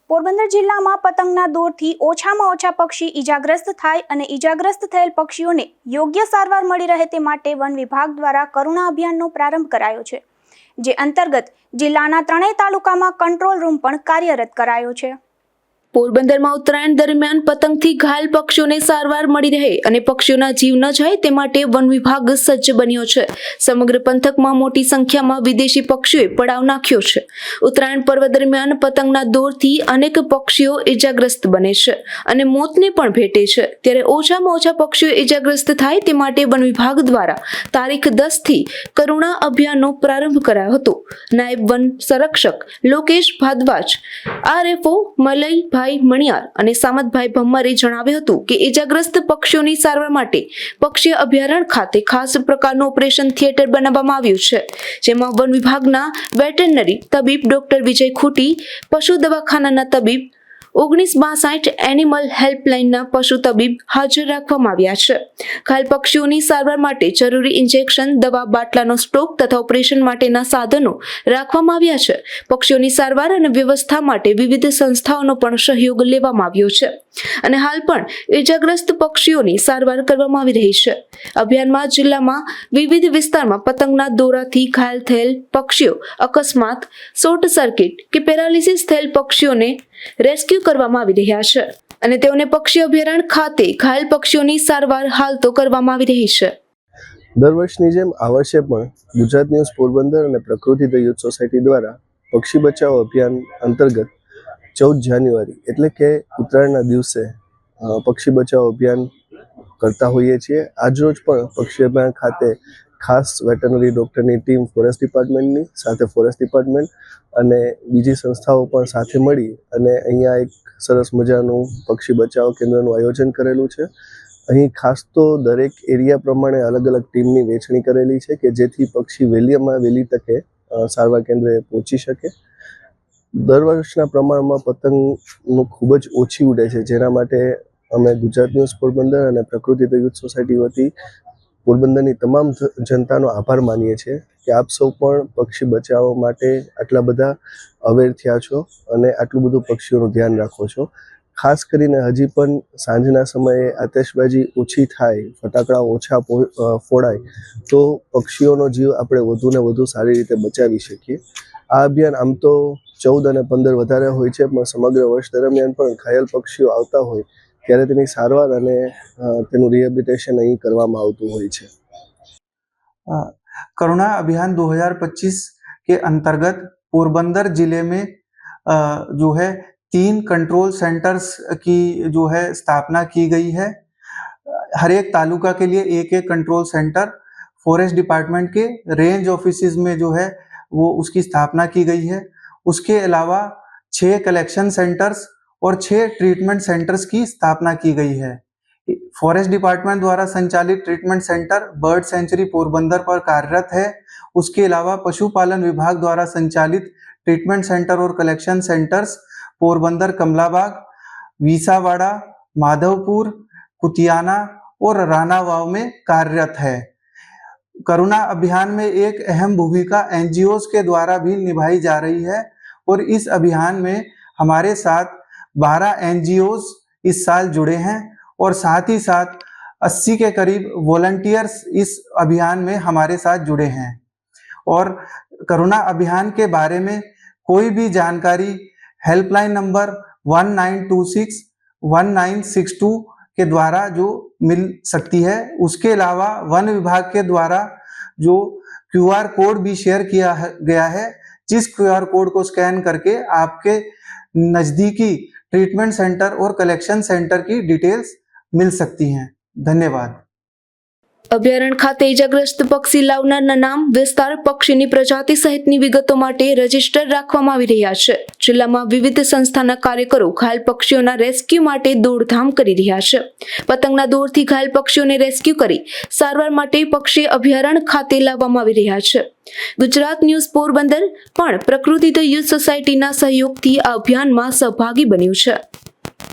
પોરબંદર જિલ્લામાં પતંગના દોરથી ઓછામાં ઓછા પક્ષી ઈજાગ્રસ્ત થાય અને ઈજાગ્રસ્ત થયેલ પક્ષીઓને યોગ્ય સારવાર મળી રહે તે માટે વન વિભાગ દ્વારા કરુણા અભિયાનનો પ્રારંભ કરાયો છે, જે અંતર્ગત જિલ્લાના 3 તાલુકામાં કંટ્રોલ રૂમ પણ કાર્યરત કરાયો છે। પોરબંદરમાં ઉત્તરાયણ દરમિયાન પતંગથી ઘાયલ પક્ષીઓને સારવાર મળી રહે અને પક્ષીઓના જીવ ન જાય તે માટે વન વિભાગ સજ્જ બન્યો છે। સમગ્ર પંથકમાં મોટી સંખ્યામાં વિદેશી પક્ષીઓએ પડાવ નાખ્યો છે। ઉત્તરાયણ પર્વ દરમિયાન પતંગના દોરથી અનેક પક્ષીઓ ઇજાગ્રસ્ત બને છે અને મોતને પણ ભેટે છે, ત્યારે ઓછામાં ઓછા પક્ષીઓ ઇજાગ્રસ્ત થાય તે માટે વન વિભાગ દ્વારા તારીખ 10 થી કરુણા અભિયાનનો પ્રારંભ કરાયો હતો। નાયબ વન સંરક્ષક લોકેશ ભારદ્વાજ, RFO મલય ભાઈ મણિયાર અને સામતભાઈ ભમ્મરે જણાવ્યું હતું કે ઇજાગ્રસ્ત પક્ષીઓની સારવાર માટે પક્ષી અભયારણ્ય ખાતે ખાસ પ્રકારનું ઓપરેશન થિયેટર બનાવવામાં આવ્યું છે, જેમાં વન વિભાગના વેટરનરી તબીબ ડોક્ટર વિજય ખૂટી, પશુ દવાખાનાના તબીબ 1962 એનિમલ હેલ્પલાઇનના પશુ તબીબ હાજર રાખવામાં આવ્યા છે। ઘાયલ પક્ષીઓની સારવાર માટે જરૂરી ઇન્જેક્શન, દવા, બાટલાનો સ્ટોક તથા ઓપરેશન માટેના સાધનો રાખવામાં આવ્યા છે। પક્ષીઓની સારવાર અને વ્યવસ્થા માટે વિવિધ સંસ્થાઓનો પણ સહયોગ લેવામાં આવ્યો છે અને હાલ પણ ઇજાગ્રસ્ત પક્ષીઓની સારવાર કરવામાં આવી રહી છે। અભિયાનમાં જિલ્લામાં વિવિધ વિસ્તારમાં પતંગના દોરાથી ઘાયલ થયેલ પક્ષીઓ, અકસ્માત, શોર્ટ સર્કિટ કે પેરાલિસિસ થયેલ પક્ષીઓને રેસ્ક્યુ કરવામાં આવી રહ્યા છે અને તેઓને પક્ષી અભયારણ્ય ખાતે ઘાયલ પક્ષીઓની સારવાર હાલ તો કરવામાં આવી રહી છે। દર વર્ષની જેમ આ વર્ષે પણ ગુજરાત ન્યૂઝ પોરબંદર અને પ્રકૃતિ ધ યુથ સોસાયટી દ્વારા પક્ષી બચાવો અભિયાન અંતર્ગત 14 જાન્યુઆરી એટલે કે ઉત્તરાયણના દિવસે પક્ષી બચાવો અભિયાન કરતા હોઈએ છીએ। આજરોજ પણ પક્ષી અભયારણ્ય ખાતે ખાસ વેટરનરી ડૉક્ટરની ટીમ ફોરેસ્ટ ડિપાર્ટમેન્ટની સાથે ફોરેસ્ટ ડિપાર્ટમેન્ટ અને બીજી સંસ્થાઓ પણ સાથે મળી અને અહીંયા એક સરસ મજાનું પક્ષી બચાવ કેન્દ્રનું આયોજન કરેલું છે। અહીં ખાસ તો દરેક એરિયા પ્રમાણે અલગ અલગ ટીમની વહેંચણી કરેલી છે કે જેથી પક્ષી વહેલી તકે સારવાર કેન્દ્રે પહોંચી શકે। દર વર્ષના પ્રમાણમાં પતંગનું ખૂબ જ ઓછી ઉડે છે, જેના માટે અમે ગુજરાત ન્યૂઝ પોરબંદર અને પ્રકૃતિ ધ યુથ સોસાયટી વતી પોરબંદરની તમામ જનતાનો આભાર માનીએ છીએ કે આપ સૌ પણ પક્ષી બચાવવા માટે આટલા બધા અવેર થયા છો અને આટલું બધું પક્ષીઓનું ધ્યાન રાખો છો। ખાસ કરીને હજી પણ સાંજના સમયે આતશબાજી ઓછી થાય, ફટાકડા ઓછા ફોડાય તો પક્ષીઓનો જીવ આપણે વધુને વધુ સારી રીતે બચાવી શકીએ। આ અભિયાન આમ તો 14 અને 15 વધારે હોય છે, પણ સમગ્ર વર્ષ દરમિયાન પણ ઘાયલ પક્ષીઓ આવતા હોય ત્યારે તેની સારવાર અને તેનું રિહેબિલિટેશન અહીં કરવામાં આવતું હોય છે। करुणा अभियान 2025 के अंतर्गत पोरबंदर जिले में जो है 3 कंट्रोल सेंटर्स की जो है स्थापना की गई है। हर एक तालुका के लिए एक एक कंट्रोल सेंटर फॉरेस्ट डिपार्टमेंट के रेंज ऑफिसेज में जो है वो उसकी स्थापना की गई है। उसके अलावा 6 कलेक्शन सेंटर्स और 6 ट्रीटमेंट सेंटर्स की स्थापना की गई है। फॉरेस्ट डिपार्टमेंट द्वारा संचालित treatment centre bird sanctuary Porbandar पर कार्यरत है। उसके अलावा पशुपालन विभाग द्वारा संचालित ट्रीटमेंट सेंटर और कलेक्शन सेंटर्स पोरबंदर, कमलाबाग, विसावाड़ा, माधवपुर, कुतियाना और रानावाव में कार्यरत है। करुणा अभियान में एक अहम भूमिका NGOs के द्वारा भी निभाई जा रही है और इस अभियान में हमारे साथ 12 NGOs इस साल जुड़े हैं और साथ ही साथ 80 के करीब वॉलंटियर्स इस अभियान में हमारे साथ जुड़े हैं। और करुणा अभियान के बारे में कोई भी जानकारी हेल्पलाइन नंबर 1926 1962 के द्वारा जो मिल सकती है। उसके अलावा वन विभाग के द्वारा जो QR कोड भी शेयर किया गया है, जिस QR कोड को स्कैन करके आपके नज़दीकी ट्रीटमेंट सेंटर और कलेक्शन सेंटर की डिटेल्स मिल सकती हैं। धन्यवाद। અભયારણ્ય ખાતે ઇજાગ્રસ્ત પક્ષી લાવનારના નામ, વિસ્તાર, પક્ષીની પ્રજાતિ સહિતની વિગતો માટે રજીસ્ટર રાખવામાં આવી રહ્યા છે। જિલ્લામાં વિવિધ સંસ્થાના કાર્યકરો ઘાયલ પક્ષીઓના રેસ્ક્યુ માટે દોડધામ કરી રહ્યા છે। પતંગના દોરથી ઘાયલ પક્ષીઓને રેસ્ક્યુ કરી સારવાર માટે પક્ષી અભયારણ્ય ખાતે લાવવામાં આવી રહ્યા છે। ગુજરાત ન્યૂઝ પોરબંદર પણ પ્રકૃતિ ધ યુથ સોસાયટીના સહયોગથી આ અભિયાનમાં સહભાગી બન્યું છે।